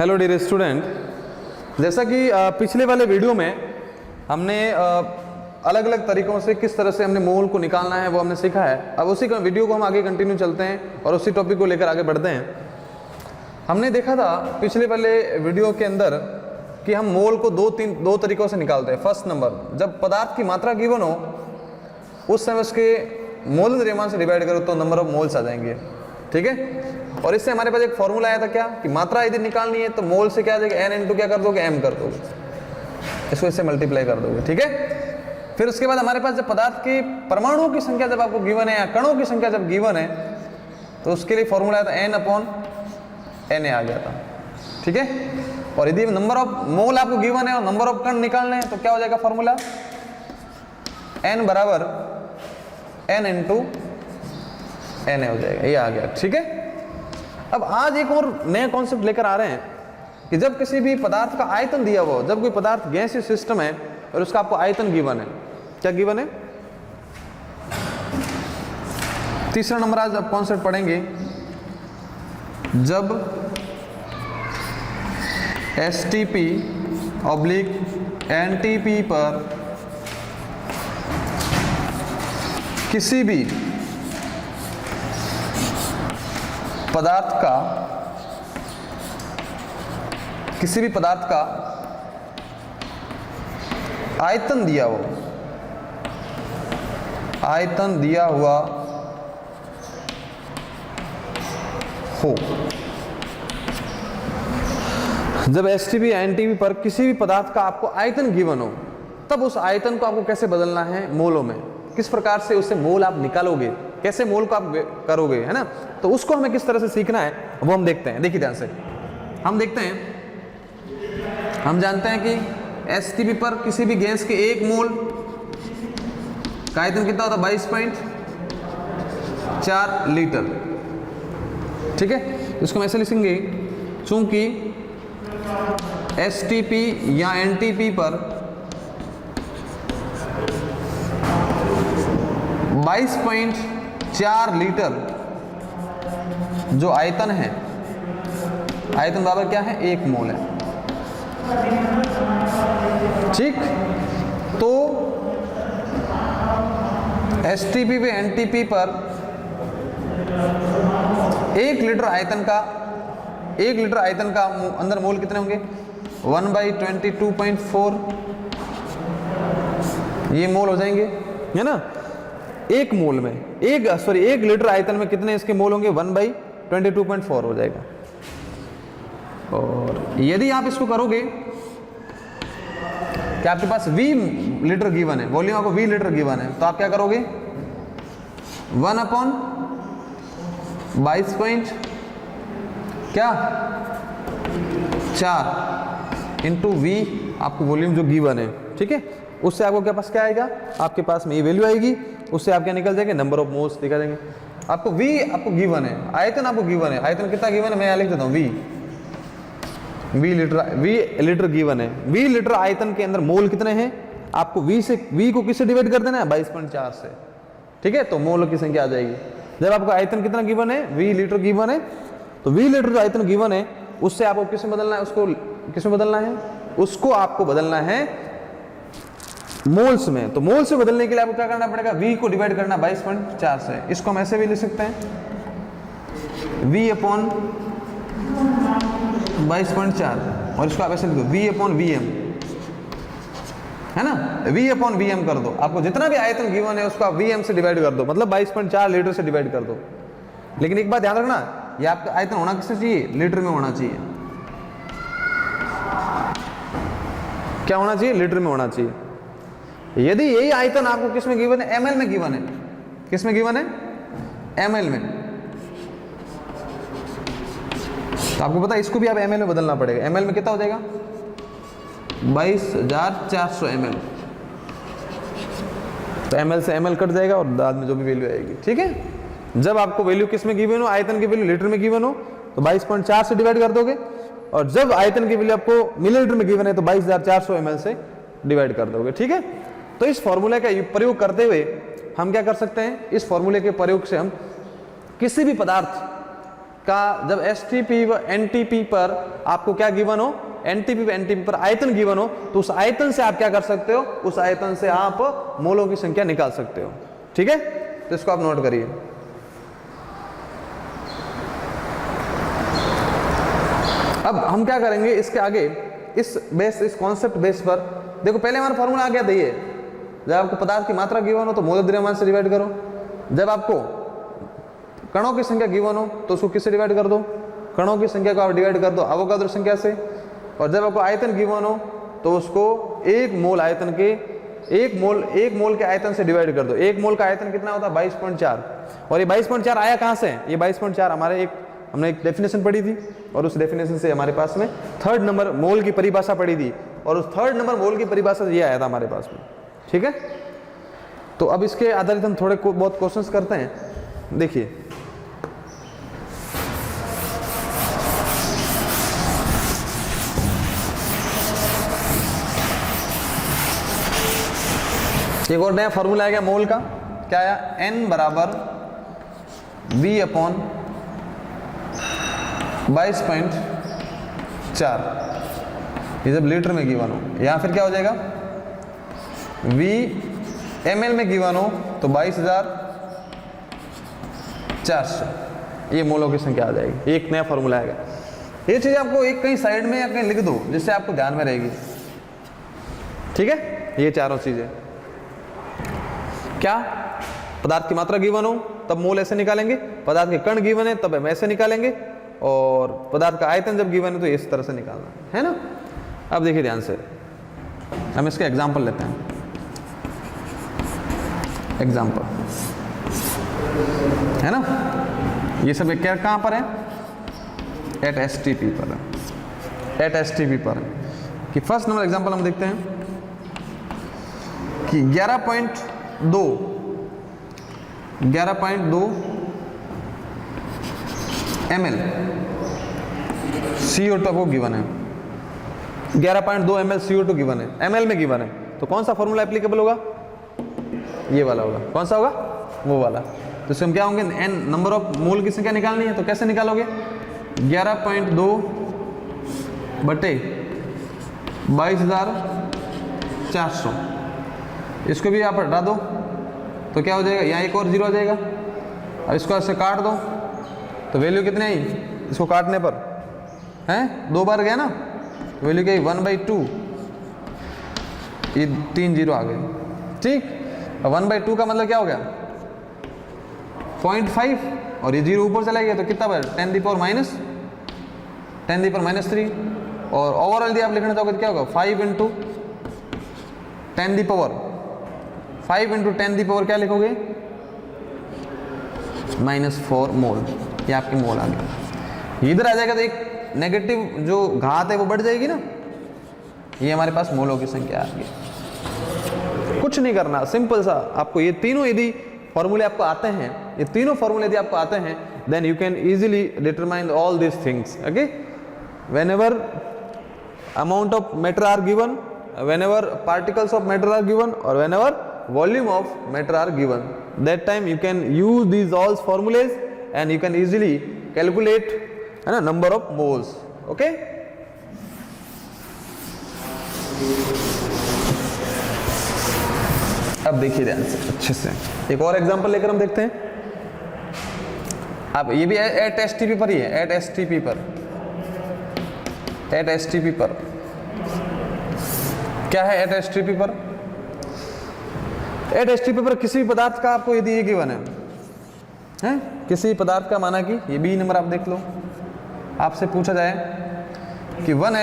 Hello dear student, जैसा कि पिछले वाले वीडियो में हमने अलग अलग तरीकों से किस तरह से हमने मोल को निकालना है वो हमने सीखा है। अब उसी वीडियो को हम आगे कंटिन्यू चलते हैं और उसी टॉपिक को लेकर आगे बढ़ते हैं। हमने देखा था पिछले वाले वीडियो के अंदर कि हम मोल को दो तरीकों से निकालते हैं। फर्स्ट नंबर, जब पदार्थ की मात्रा गिवन हो उस समय उसके मोल द्रव्यमान से डिवाइड करो तो नंबर ऑफ मोल्स आ जाएंगे, ठीक है। और इससे हमारे पास एक फॉर्मूला आया था क्या कि मात्रा यदि निकालनी है तो मोल से क्या आ जाएगा, n इंटू क्या कर दोगे, m कर दोगे, इसको इससे मल्टीप्लाई कर दोगे, ठीक है। फिर उसके बाद हमारे पास जब पदार्थ के परमाणुओं की संख्या जब आपको गिवन है या कणों की संख्या जब गिवन है तो उसके लिए फॉर्मूला आया था n/Na आ गया था, ठीक है। और यदि नंबर ऑफ मोल आपको गिवन है और नंबर ऑफ कण निकालने हैं तो क्या हो जाएगा फॉर्मूला, n बराबर n इंटू Na हो जाएगा, ये आ गया, ठीक है। अब आज एक और नया कॉन्सेप्ट लेकर आ रहे हैं कि जब किसी भी पदार्थ का आयतन दिया हुआ हो, जब कोई पदार्थ गैसीय सिस्टम है और उसका आपको आयतन गिवन है, क्या गिवन है, तीसरा नंबर आज आप कॉन्सेप्ट पढ़ेंगे, जब STP/NTP पर किसी भी पदार्थ का आयतन दिया हो, आयतन दिया हुआ हो, जब STP/NTP पर किसी भी पदार्थ का आपको आयतन गिवन हो तब उस आयतन को आपको कैसे बदलना है मोलों में, किस प्रकार से उससे मोल आप निकालोगे, कैसे मोल को आप करोगे, है ना। तो उसको हमें किस तरह से सीखना है वो हम देखते हैं। देखिए ध्यान से हम देखते हैं, हम जानते हैं कि STP पर किसी भी गैस के 1 मोल का आयतन कितना होता है, 22.4 लीटर, ठीक है। इसको हम ऐसे लिखेंगे, चूंकि STP या NTP पर 22.4 लीटर जो आयतन है, आयतन बराबर क्या है, 1 मोल है, ठीक। तो STP पे NTP पर 1 लीटर आयतन का अंदर मोल कितने होंगे, 1/22.4 ये मोल हो जाएंगे, है ना। 1 मोल में 1 लीटर आयतन में कितने इसके मोल होंगे, 1/22.4 हो जाएगा। और यदि आप इसको करोगे कि आपके पास V लीटर गिवन है, वॉल्यूम आपको V लीटर गिवन है, तो आप क्या करोगे, 1/22.4 इंटू V आपको वॉल्यूम जो गिवन है, ठीक है। उससे आपको क्या पास क्या आएगा, आपके पास में ये वैल्यू आएगी, उससे आप क्या निकल जाएंगे, नंबर ऑफ मोल्स दिखा देंगे। आपको V आपको गिवन है, आयतन आपको गिवन है, आयतन कितना गिवन है मैं यहाँ लिख देता हूँ, V लीटर गिवन है। V लीटर आयतन के अंदर मोल कितने हैं, आपको V को किससे डिवाइड कर देना है, 22.4 से, ठीक है। तो मोल की संख्या आ जाएगी। जब आपको आयतन कितना गिवन है, V लीटर गिवन है, तो V लीटर जो आयतन गिवन है उससे आपको किस में बदलना है, उसको किस में बदलना है, उसको आपको बदलना है मोल्स में। तो मोल से बदलने के लिए आपको क्या करना पड़ेगा, V को डिवाइड करना 22.4 से। इसको हम ऐसे भी लिख सकते हैं, V/22.4, और इसको आप ऐसे लिख दो, V/Vm, है ना, V/Vm कर दो। आपको जितना भी आयतन गिवन है उसको आप Vm से डिवाइड कर दो, मतलब 22.4 लीटर से डिवाइड कर दो। लेकिन एक बात ध्यान रखना, ये आपका आयतन होना किससे चाहिए, लीटर में होना चाहिए। क्या होना चाहिए, लीटर में होना चाहिए। यदि यही आयतन आपको किस में गिवन है, ml में गिवन है, किस में गिवन है, ml में, तो आपको पता है इसको भी आप ml में बदलना पड़ेगा। ml में कितना हो जाएगा, 22,400 ml। तो ml से ml कट जाएगा और बाद में जो भी वैल्यू आएगी, ठीक है। जब आपको वैल्यू किस में गिवन हो, आयतन की वैल्यू लीटर में गिवन हो तो 22.4 से डिवाइड कर दोगे, और जब आयतन की वैल्यू आपको मिलीलीटर में गिवन है तो 22,400 ml से डिवाइड कर दोगे, ठीक है। तो इस फॉर्मूले का प्रयोग करते हुए हम क्या कर सकते हैं, इस फॉर्मूले के प्रयोग से हम किसी भी पदार्थ का जब एसटीपी व एनटीपी पर आपको क्या गिवन हो, एनटीपी व एनटीपी पर आयतन गिवन हो, तो उस आयतन से आप क्या कर सकते हो, उस आयतन से आप मोलों की संख्या निकाल सकते हो। ठीक है, तो इसको आप नोट करिए। अब हम क्या करेंगे इसके आगे, इस कॉन्सेप्ट बेस पर देखो, पहले हमारा फॉर्मूला आ गया था ये, जब आपको पदार्थ की मात्रा गिवन हो तो मोल द्रव्यमान से डिवाइड करो, जब आपको कणों की संख्या गिवन हो तो उसको किससे डिवाइड कर दो, कणों की संख्या को आप डिवाइड कर दो अवोगाद्रो संख्या से, और जब आपको आयतन गिवन हो तो उसको एक मोल के आयतन से डिवाइड कर दो। एक मोल का आयतन कितना होता है, 22.4, और ये 22.4 आया कहाँ से, ये 22.4 हमारे हमने एक डेफिनेशन पढ़ी थी, और उस डेफिनेशन से हमारे पास में थर्ड नंबर मोल की परिभाषा पढ़ी थी, और उस थर्ड नंबर मोल की परिभाषा ये आया था हमारे पास में। ठीक है, तो अब इसके आधारित हम थोड़े बहुत क्वेश्चंस करते हैं। देखिए, एक और नया फॉर्मूला आ गया मोल का, क्या आया, n बराबर V अपॉन 22.4, ये जब लीटर में गिवन हो, या फिर क्या हो जाएगा, V ml में गिवन हो तो 22,400, ये मोलों की संख्या आ जाएगी। एक नया फॉर्मूला आएगा। ये चीज़ आपको एक कहीं साइड में या कहीं लिख दो जिससे आपको ध्यान में रहेगी। ठीक है, ये चारों चीज़ें, क्या पदार्थ की मात्रा गिवन हो तब मोल ऐसे निकालेंगे, पदार्थ के कण गिवन है तब हम ऐसे निकालेंगे, और पदार्थ का आयतन जब गिवन है तो इस तरह से निकालना है ना। अब देखिए ध्यान से, हम इसके एग्जाम्पल लेते हैं। एग्जाम्पल है ना, ये सब क्या कहाँ पर है, एट एसटीपी पर है, एट एसटीपी पर है। कि फर्स्ट नंबर एग्जाम्पल हम देखते हैं कि 11.2 ml CO2 को गिवन है, 11.2 ml CO2 गिवन है, ml में गिवन है, तो कौन सा फॉर्मूला एप्लीकेबल होगा, ये वाला होगा। कौन सा होगा, वो वाला। तो इसमें हम क्या होंगे, n नंबर ऑफ मोल की संख्या निकालनी है, तो कैसे निकालोगे, 11.2 बटे 22,400, इसको भी यहाँ पर हटा दो तो क्या हो जाएगा, यहाँ एक और जीरो आ जाएगा, अब इसको ऐसे काट दो तो वैल्यू कितनी आई, इसको काटने पर हैं 2 बार गया ना, तो वैल्यू क्या 1/2, ये 3 जीरो आ गए। ठीक, 1/2 का मतलब क्या हो गया, 0.5, और ये जीरो ऊपर चला गया तो कितना बार 10 दी पावर -3, और ओवरऑल यदि आप लिखना चाहोगे तो क्या होगा, 5 × 10 दी पावर 5 × 10 दी पावर क्या लिखोगे, -4 मोल, ये आपकी मोल आ गई। इधर आ जाएगा तो एक नेगेटिव जो घात है वो बढ़ जाएगी ना, ये हमारे पास मोलों की संख्या आ गई। कुछ नहीं करना, सिंपल सा, आपको ये तीनों यदि फॉर्मूले आपको आते हैं, ये तीनों फॉर्मूले यदि आपको आते हैं, then you can easily determine all this things. Okay, whenever amount of matter are given, whenever particles of matter are given, or whenever volume of matter are given, that time you can use these all formulas and you can easily calculate number of moles. Okay, अब देखिए ध्यान से अच्छे से, एक और example लेकर हम देखते हैं। अब ये भी एट एसटीपी पर ही है, एट एसटीपी पर क्या है, एट एसटीपी पर, एट एसटीपी पर किसी भी पदार्थ का आपको यदि ये गिवन है, किसी पदार्थ का, माना कि ये बी नंबर आप देख लो, आपसे पूछा जाए कि 1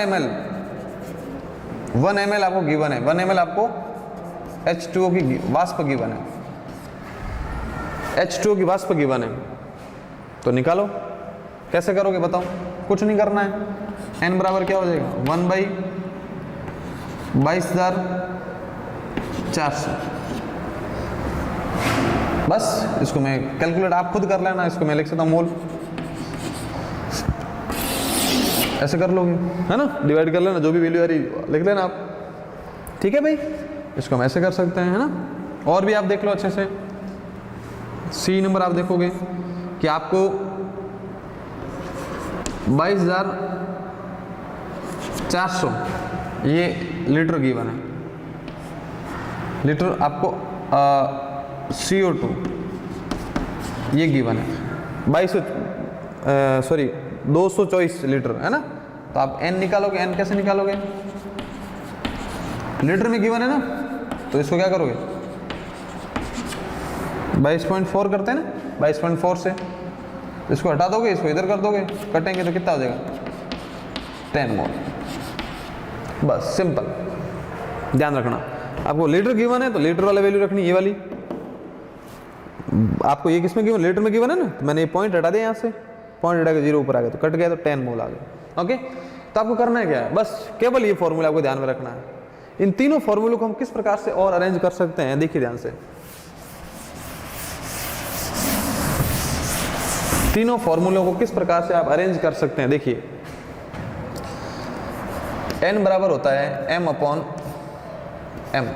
ml आपको गिवन है, 1 ml आपको H2O की वाष्प गिवन है, H2O की वाष्प गिवन है, तो निकालो। कैसे करोगे बताओ, कुछ नहीं करना है, n बराबर क्या हो जाएगा, 1/22,400, बस इसको मैं कैलकुलेट आप खुद कर लेना, इसको मैं लिख सकता हूँ मोल, ऐसे कर लोगे है ना, डिवाइड कर लेना, जो भी वैल्यू आ रही लिख लेना आप। ठीक है भाई, इसको हम ऐसे कर सकते हैं, है ना। और भी आप देख लो अच्छे से, सी नंबर आप देखोगे कि आपको 22,400 ये लीटर गिवन है। लीटर आपको CO2 ये गिवन है 224 लीटर है ना। तो आप n निकालोगे, n कैसे निकालोगे? लीटर में गिवन है ना, तो इसको क्या करोगे 22.4 करते हैं ना, 22.4 से इसको हटा दोगे, इसको इधर कर दोगे, कटेंगे तो कितना हो जाएगा 10 मोल। बस सिंपल, ध्यान रखना। आपको लीटर गिवन है तो लीटर वाला वैल्यू रखनी, ये वाली। आपको ये किसमें गिवन? लीटर में गिवन है ना, तो मैंने ये पॉइंट हटा दिया यहाँ से, पॉइंट हटा के 0 ऊपर आ गया तो कट गया, तो 10 मोल आ गया। ओके, तो आपको करना है क्या है, बस केवल ये फॉर्मूला आपको ध्यान में रखना है। इन तीनों फॉर्मूलों को हम किस प्रकार से और अरेंज कर सकते हैं, देखिए ध्यान से। तीनों फॉर्मूलों को किस प्रकार से आप अरेंज कर सकते हैं, देखिए। n बराबर होता है m/m।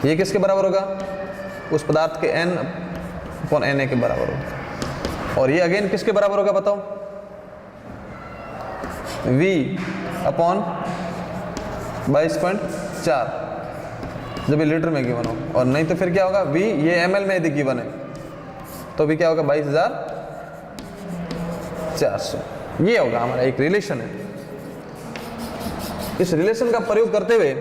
ये किसके बराबर होगा? उस पदार्थ के n/Na के बराबर होगा। और ये अगेन किसके बराबर होगा बताओ? V/22.4 जब ये लीटर में गिवन हो, और नहीं तो फिर क्या होगा V, ये ml में यदि गिवन है तो भी क्या होगा 22,400। ये होगा हमारा एक रिलेशन है। इस रिलेशन का प्रयोग करते हुए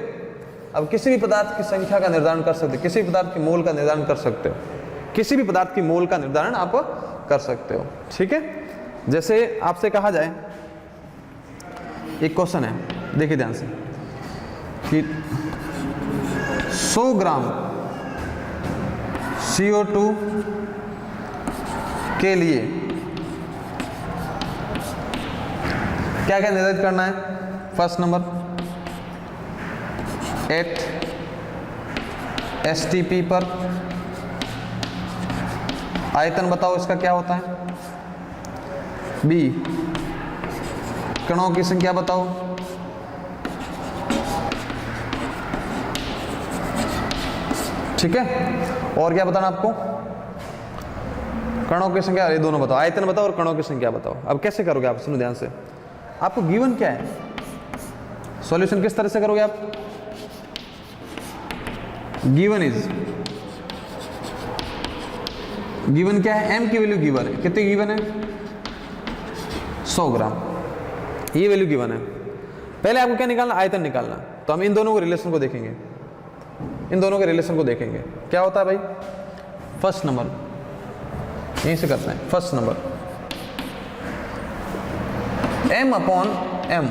अब किसी भी पदार्थ की संख्या का निर्धारण कर सकते हो, किसी भी पदार्थ की मोल का निर्धारण कर सकते हो, किसी भी पदार्थ की मोल का निर्धारण आप कर सकते हो। ठीक है, जैसे आपसे कहा जाए, एक क्वेश्चन है, देखिए ध्यान से, कि 100 ग्राम CO2 के लिए क्या क्या निर्धारित करना है? फर्स्ट नंबर, 8 STP पर आयतन बताओ इसका क्या होता है। बी, कणों की संख्या बताओ। ठीक है, और क्या बताना आपको? कणों की संख्या, ये दोनों बताओ, आयतन बताओ और कणों की संख्या बताओ। अब कैसे करोगे आप, सुनो ध्यान से। आपको गिवन क्या है, सॉल्यूशन किस तरह से करोगे आप? गिवन क्या है? m की वैल्यू गिवन है, कितनी गिवन है? 100 ग्राम, ये वैल्यू गिवन है। पहले आपको क्या निकालना? आयतन निकालना। तो हम इन दोनों को रिलेशन को देखेंगे, इन दोनों के रिलेशन को देखेंगे। क्या होता है भाई? फर्स्ट नंबर, यहीं से करते हैं। First number, m/m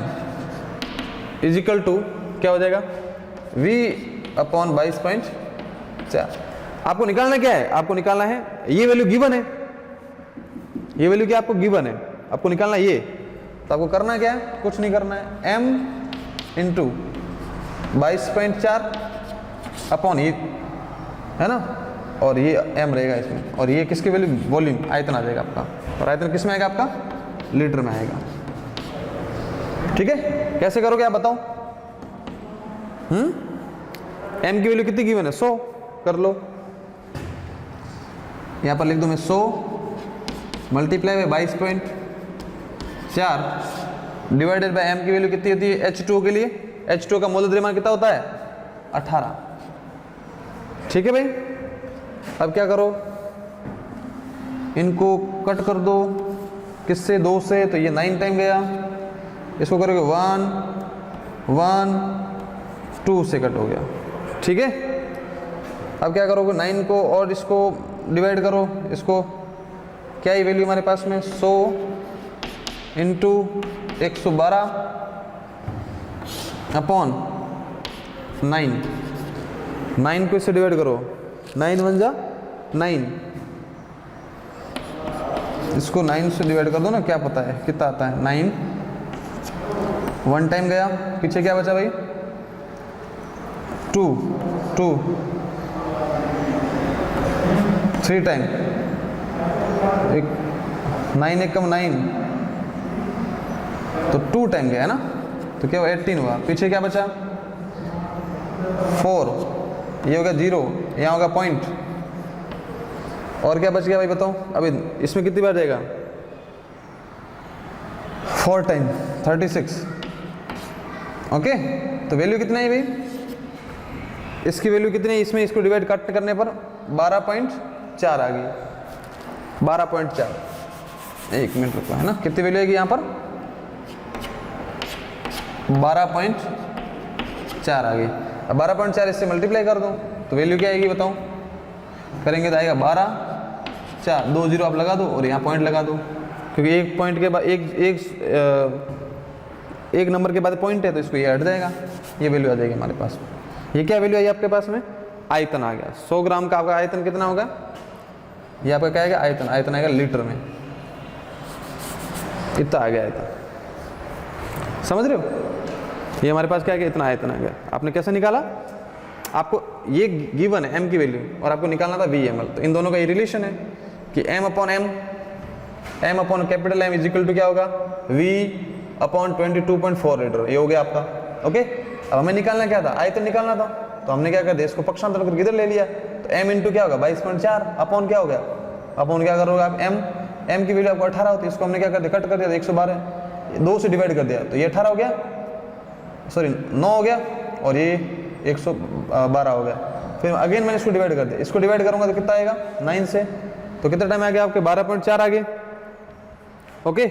is equal to क्या हो जाएगा? V/22.4। आपको निकालना क्या है? आपको निकालना है, ये वैल्यू गिवन है, ये वैल्यू क्या आपको गिवन है, आपको निकालना ये। तो आपको करना क्या है? कुछ नहीं करना है, m इंटू 22.4 अपॉन ये, है ना, और ये m रहेगा इसमें, और ये किसकी वैल्यू? वॉल्यूम, आयतन आ जाएगा आपका। और आयतन किस में आएगा आपका? लीटर में आएगा। ठीक है, कैसे करोगे आप बताओ? m की वैल्यू कितनी गिवन है? 100 कर लो, यहां पर लिख दो मैं 100 multiply by 22.4 divided by m की वैल्यू कितनी होती है H2O के लिए? H2O का मोल द्रव्यमान कितना होता है? 18। ठीक है भाई, अब क्या करो, इनको कट कर दो, किससे? 2 से, तो ये 9 टाइम गया। इसको करोगे 1 1 2 से कट हो गया। ठीक है, अब क्या करोगे? 9 को और इसको डिवाइड करो, इसको क्या ही वैल्यू हमारे पास में? 100 इंटू 112 अपॉन 9 को इससे डिवाइड करो, 9 1 जा 9, इसको 9 से डिवाइड कर दो ना, क्या पता है कितना आता है? 9 1 टाइम गया, पीछे क्या बचा भाई? 2 3 टाइम, 9 1 कम 9, तो 2 टाइम गया है ना, तो क्या 18 हुआ। पीछे क्या बचा? 4, ये होगा 0, यहाँ होगा पॉइंट, और क्या बच गया भाई बताओ? अभी इसमें कितनी बार जाएगा? 4 टाइम 36। ओके, तो वैल्यू कितना है भाई, इसकी वैल्यू कितनी है, इसमें इसको डिवाइड कट करने पर 12.4 आ गई, 12.4। एक मिनट रुको, है ना, कितनी वैल्यू आएगी यहाँ पर, 12.4 आ गई। अब 12.4 इससे मल्टीप्लाई कर दूँ तो वैल्यू क्या आएगी बताओ, करेंगे तो आएगा 12.4, 2 जीरो आप लगा दो और यहाँ पॉइंट लगा दो, क्योंकि एक पॉइंट के बाद एक नंबर के बाद पॉइंट है तो इसको ये हट जाएगा, ये वैल्यू आ जाएगी हमारे पास। ये क्या वैल्यू आई आपके पास में, आयतन आ गया। 100 ग्राम का आपका आयतन कितना होगा, ये आपका क्या आएगा, आयतन, आयतन आएगा लीटर में, इतना आ गया आयतन, समझ रहे हो। ये हमारे पास क्या है, इतना आयतन आ गया। आपने कैसे निकाला, आपको ये गिवन है m की वैल्यू और आपको निकालना था VML, तो इन दोनों का ये रिलेशन है कि m upon capital M is equal to क्या होगा, V अपॉन 22.4 लीटर, ये हो गया आपका। ओके, अब हमें निकालना क्या था, आयतन निकालना था, तो हमने क्या कर दिया, इसको पक्षांतर करके इधर ले लिया, तो m इंटू क्या होगा 22.4 अपॉन क्या हो गया, अपॉन क्या करोगे आप, m की वैल्यू आपको 18 होती है, इसको हमने क्या कर दिया, कट कर दिया 112, 2 से डिवाइड कर दिया तो ये 18 हो गया, सॉरी 9 हो गया, और ये 112 हो गया। फिर अगेन मैंने इसको डिवाइड कर दिया, इसको डिवाइड करूंगा तो कितना आएगा 9 से, तो कितना टाइम आ गया आपके 12.4 आ गए। ओके,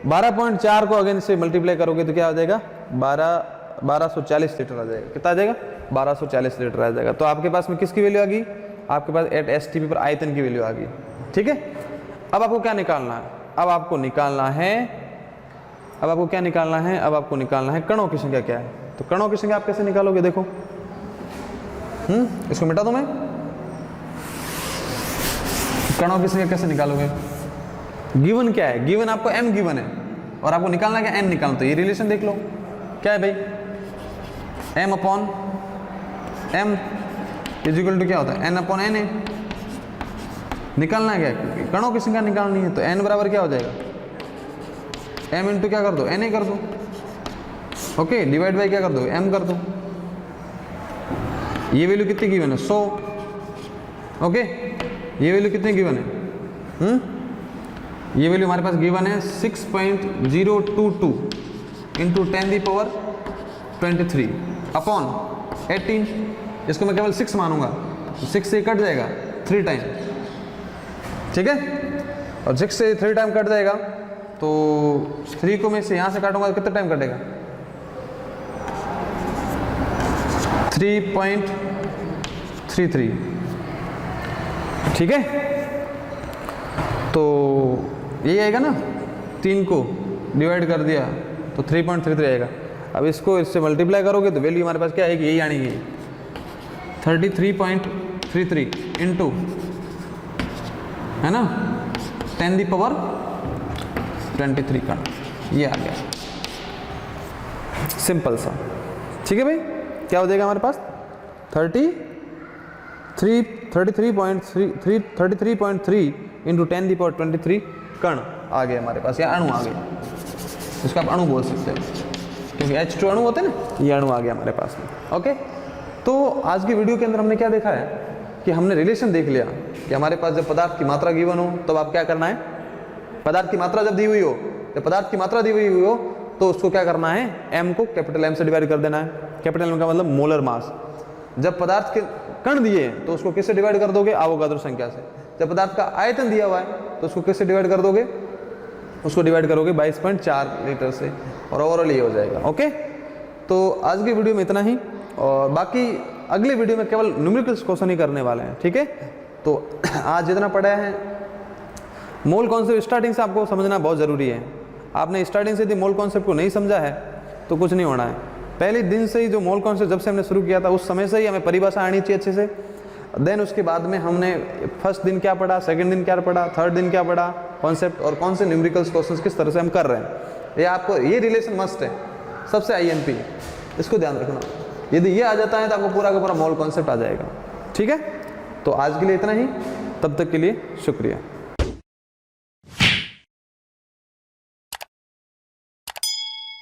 12.4 को अगेन से मल्टीप्लाई करोगे तो क्या आ जाएगा, 1240 लीटर आ जाएगा। कितना आ जाएगा, 1240 लीटर आ जाएगा। तो आपके पास में किसकी वैल्यू आ गई, आपके पास एट STP पर आयतन की वैल्यू आ गई। ठीक है, अब आपको क्या निकालना है, अब आपको निकालना है कणों की संख्या क्या है। तो कणों की संख्या आप कैसे निकालोगे, देखो इसको मिटा दो मैं, कणों की संख्या कैसे निकालोगे, गिवन क्या है, गिवन आपको m गिवन है और आपको निकालना क्या, m निकालना, तो ये रिलेशन देख लो क्या है भाई, m upon m is equal to क्या होता है, n अपॉन n है। निकालना क्या है, कणों की संख्या निकालनी है, तो n बराबर क्या हो जाएगा, m इंटू क्या कर दो, n कर दो। ओके, डिवाइड बाई क्या कर दो, m कर दो। ये वैल्यू कितनी गिवन है, 100। ओके, ये वैल्यू कितनी गिवन है, ये वैल्यू हमारे पास गिवन है 6.022 इंटू 10⁻23 अपॉन 18। इसको मैं केवल 6 मानूंगा, तो 6 से कट जाएगा 3 टाइम, ठीक है, और 6 से 3 टाइम कट जाएगा, तो 3 को मैं से यहाँ से काटूंगा तो कितना टाइम कटेगा, 3.33। ठीक है, तो यही आएगा ना, 3 को डिवाइड कर दिया तो 3.33 आएगा। अब इसको इससे मल्टीप्लाई करोगे तो वैल्यू हमारे पास क्या आएगी, यही आनी है 33.33 इंटू, है ना, 10⁻23 का, ये आ गया, सिंपल सा। ठीक है भाई, क्या हो जाएगा हमारे पास 33.3 इंटू 10⁻23 कण आ गए हमारे पास, या अणु आ गए, इसको आप अणु बोल सकते हो क्योंकि H2 अणु होते हैं ना, ये अणु आ गया हमारे पास में। ओके, तो आज की वीडियो के अंदर हमने क्या देखा है कि हमने रिलेशन देख लिया कि हमारे पास जब पदार्थ की मात्रा गिवन हो तब आप क्या करना है, पदार्थ की मात्रा जब दी हुई हो, जब पदार्थ की मात्रा दी हुई हो तो उसको क्या करना है, m को कैपिटल M से डिवाइड कर देना है। कैपिटल M का मतलब मोलर मास। जब पदार्थ के कण दिए तो उसको किससे डिवाइड कर दोगे, अवोगाद्रो संख्या से। जब पदार्थ का आयतन दिया हुआ है तो उसको किससे डिवाइड कर दोगे, उसको डिवाइड करोगे 22.4 लीटर से, और ओवरऑल ये हो जाएगा। ओके, तो आज की वीडियो में इतना ही, और बाकी अगले वीडियो में केवल न्यूमेरिकल्स क्वेश्चन ही करने वाले हैं। ठीक है, तो आज जितना पढ़ा है, मोल कॉन्सेप्ट स्टार्टिंग से आपको समझना बहुत ज़रूरी है। आपने स्टार्टिंग से यदि मोल कॉन्सेप्ट को नहीं समझा है तो कुछ नहीं होना है। पहले दिन से ही जो मोल कॉन्सेप्ट जब से हमने शुरू किया था उस समय से ही हमें परिभाषा आनी चाहिए अच्छे से। देन उसके बाद में हमने फर्स्ट दिन क्या पढ़ा, सेकंड दिन क्या पढ़ा, थर्ड दिन क्या पढ़ा कॉन्सेप्ट, और कौन से न्यूमेरिकल्स क्वेश्चंस किस तरह से हम कर रहे हैं, ये आपको, ये रिलेशन मस्ट है सबसे IMP, इसको ध्यान रखना। यदि ये आ जाता है तो आपको पूरा का पूरा मोल कॉन्सेप्ट आ जाएगा। ठीक है, तो आज के लिए इतना ही, तब तक के लिए शुक्रिया।